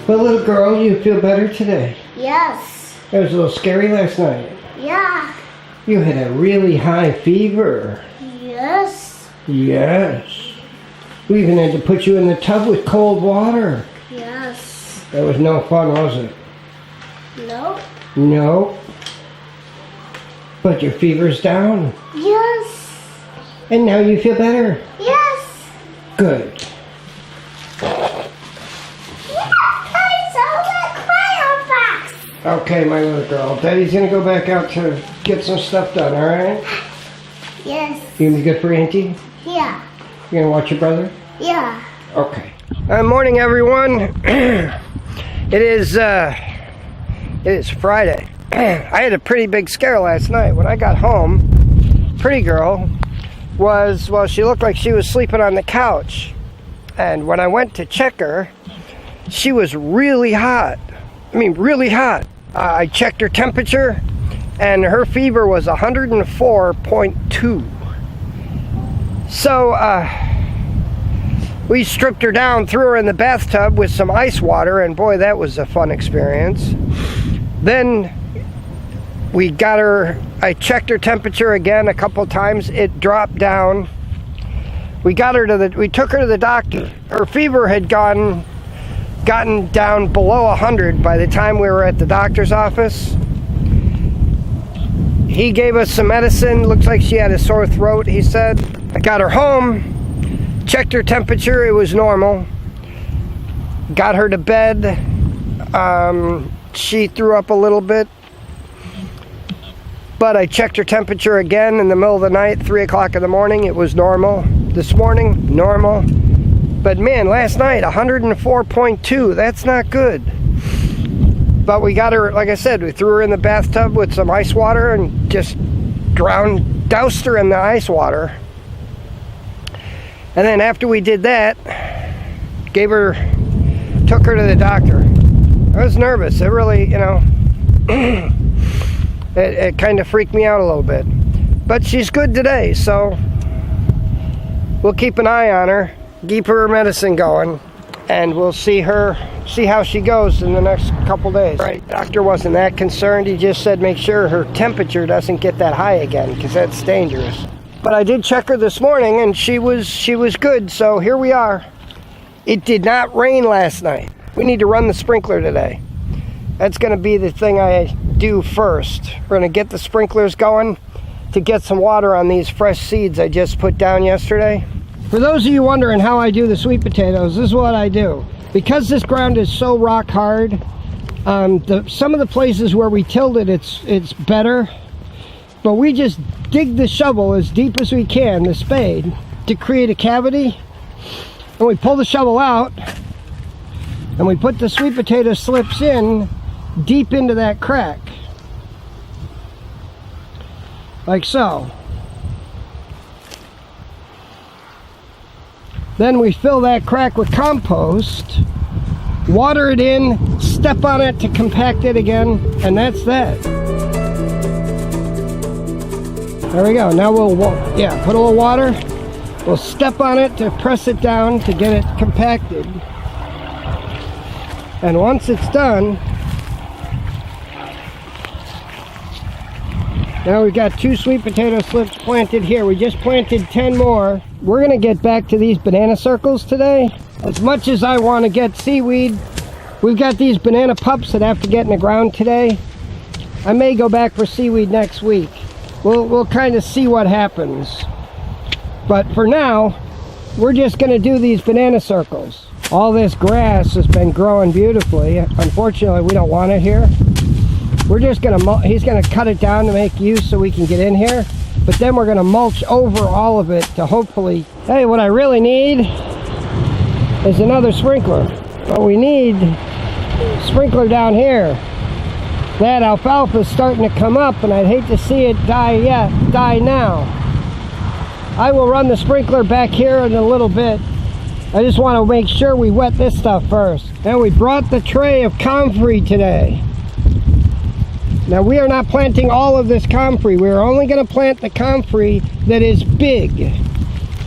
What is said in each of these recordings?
Well, little girl, you feel better today? Yes. It was a little scary last night. Yeah. You had a really high fever. Yes. Yes. We even had to put you in the tub with cold water. Yes. That was no fun, was it? No. No. But your fever's down. Yes. And now you feel better. Yes. Good. Okay, my little girl. Daddy's gonna go back out to get some stuff done, alright? Yes. You gonna be good for Auntie? Yeah. You gonna watch your brother? Yeah. Okay. Morning, everyone. It is Friday. I had a pretty big scare last night. When I got home, pretty girl she looked like she was sleeping on the couch. And when I went to check her, she was really hot. I mean, really hot. I checked her temperature, and her fever was 104.2. So, we stripped her down, threw her in the bathtub with some ice water, and boy, that was a fun experience. Then we got her, I checked her temperature again a couple times. It dropped down. We took her to the doctor. Her fever had gotten down below 100 by the time we were at the doctor's office. He gave us some medicine. Looks like she had a sore throat, he said. I got her home, checked her temperature, it was normal. Got her to bed. She threw up a little bit. But I checked her temperature again in the middle of the night, 3 o'clock in the morning, it was normal. This morning, normal. But man, last night, 104.2, that's not good. But we got her, like I said, we threw her in the bathtub with some ice water and just doused her in the ice water. And then after we did that, took her to the doctor. I was nervous. It really, it kind of freaked me out a little bit. But she's good today, so we'll keep an eye on her. Keep her medicine going, and we'll see how she goes in the next couple days. Right, doctor wasn't that concerned. He just said make sure her temperature doesn't get that high again, because that's dangerous. But I did check her this morning, and she was good. So here we are. It did not rain last night. We need to run the sprinkler today. That's going to be the thing I do first. We're going to get the sprinklers going to get some water on these fresh seeds I just put down yesterday. For those of you wondering how I do the sweet potatoes, this is what I do. Because this ground is so rock hard, some of the places where we tilled it, it's better. But we just dig the shovel as deep as we can, the spade, to create a cavity. And we pull the shovel out, and we put the sweet potato slips in deep into that crack. Like so. Then we fill that crack with compost, water it in, step on it to compact it again, and that's that. There we go. Now we'll put a little water. We'll step on it to press it down to get it compacted. And once it's done, now we've got 2 sweet potato slips planted here. We just planted 10 more. We're gonna get back to these banana circles today. As much as I want to get seaweed, we've got these banana pups that have to get in the ground today. I may go back for seaweed next week. We'll kind of see what happens. But for now, we're just gonna do these banana circles. All this grass has been growing beautifully. Unfortunately, we don't want it here. We're just he's gonna cut it down to make use so we can get in here. But then we're gonna mulch over all of it to hopefully, hey, what I really need is another sprinkler. What we need, sprinkler down here. That alfalfa is starting to come up, and I'd hate to see it die now. I will run the sprinkler back here in a little bit. I just want to make sure we wet this stuff first. And we brought the tray of comfrey today. Now we are not planting all of this comfrey. We're only going to plant the comfrey that is big.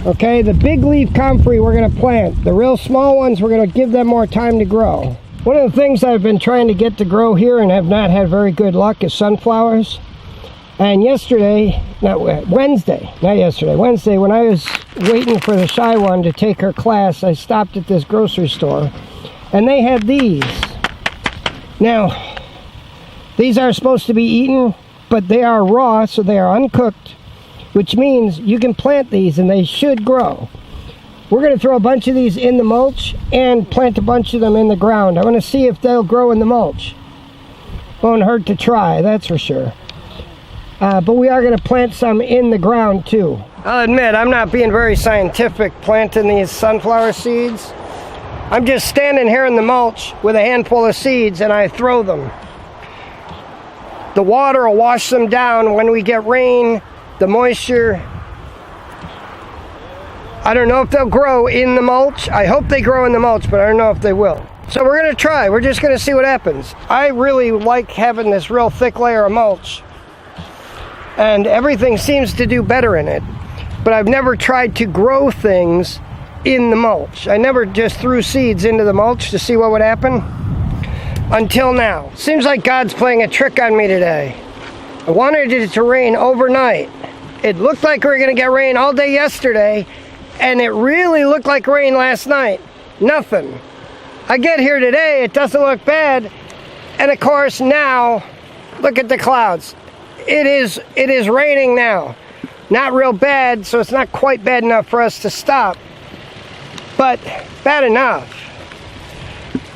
Okay, the big leaf comfrey we're going to plant. The real small ones, we're going to give them more time to grow. One of the things I've been trying to get to grow here and have not had very good luck is sunflowers. And Wednesday, when I was waiting for the shy one to take her class, I stopped at this grocery store and they had these. Now, these are supposed to be eaten, but they are raw, so they are uncooked, which means you can plant these and they should grow. We're going to throw a bunch of these in the mulch and plant a bunch of them in the ground. I want to see if they'll grow in the mulch. Won't hurt to try, that's for sure. But we are going to plant some in the ground too. I'll admit, I'm not being very scientific planting these sunflower seeds. I'm just standing here in the mulch with a handful of seeds and I throw them. The water will wash them down when we get rain, the moisture. I don't know if they'll grow in the mulch. I hope they grow in the mulch, but I don't know if they will. So we're going to try. We're just going to see what happens. I really like having this real thick layer of mulch. And everything seems to do better in it. But I've never tried to grow things in the mulch. I never just threw seeds into the mulch to see what would happen. Until now. Seems like God's playing a trick on me today. I wanted it to rain overnight. It looked like we were going to get rain all day yesterday. And it really looked like rain last night. Nothing. I get here today, it doesn't look bad. And of course now, look at the clouds. It is raining now. Not real bad, so it's not quite bad enough for us to stop. But bad enough.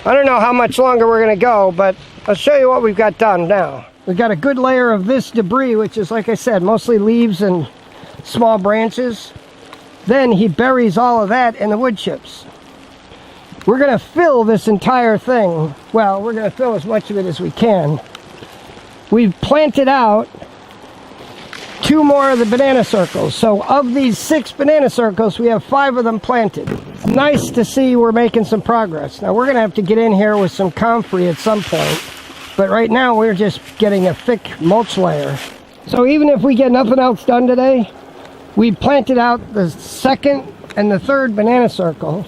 I don't know how much longer we're going to go, but I'll show you what we've got done now. We've got a good layer of this debris, which is, like I said, mostly leaves and small branches. Then he buries all of that in the wood chips. We're going to fill this entire thing. Well, we're going to fill as much of it as we can. We've planted out 2 more of the banana circles. So of these 6 banana circles, we have 5 of them planted. It's nice to see we're making some progress. Now we're going to have to get in here with some comfrey at some point. But right now we're just getting a thick mulch layer. So even if we get nothing else done today, we planted out the 2nd and the 3rd banana circle.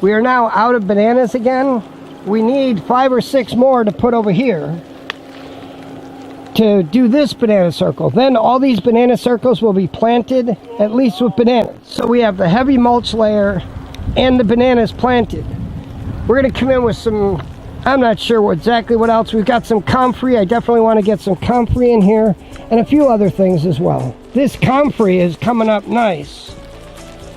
We are now out of bananas again. We need 5 or 6 more to put over here to do this banana circle. Then all these banana circles will be planted, at least with bananas. So we have the heavy mulch layer and the bananas planted. We're going to come in with some, I'm not sure exactly what else. We've got some comfrey. I definitely want to get some comfrey in here and a few other things as well. This comfrey is coming up nice.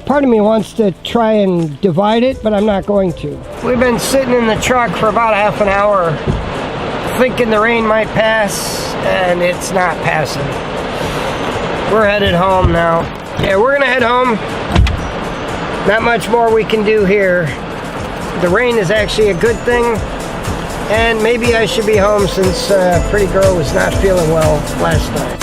Part of me wants to try and divide it, but I'm not going to. We've been sitting in the truck for about half an hour thinking the rain might pass, and it's not passing. We're headed home now. Yeah, we're gonna head home. Not much more we can do here. The rain is actually a good thing, and maybe I should be home since Pretty Girl was not feeling well last night.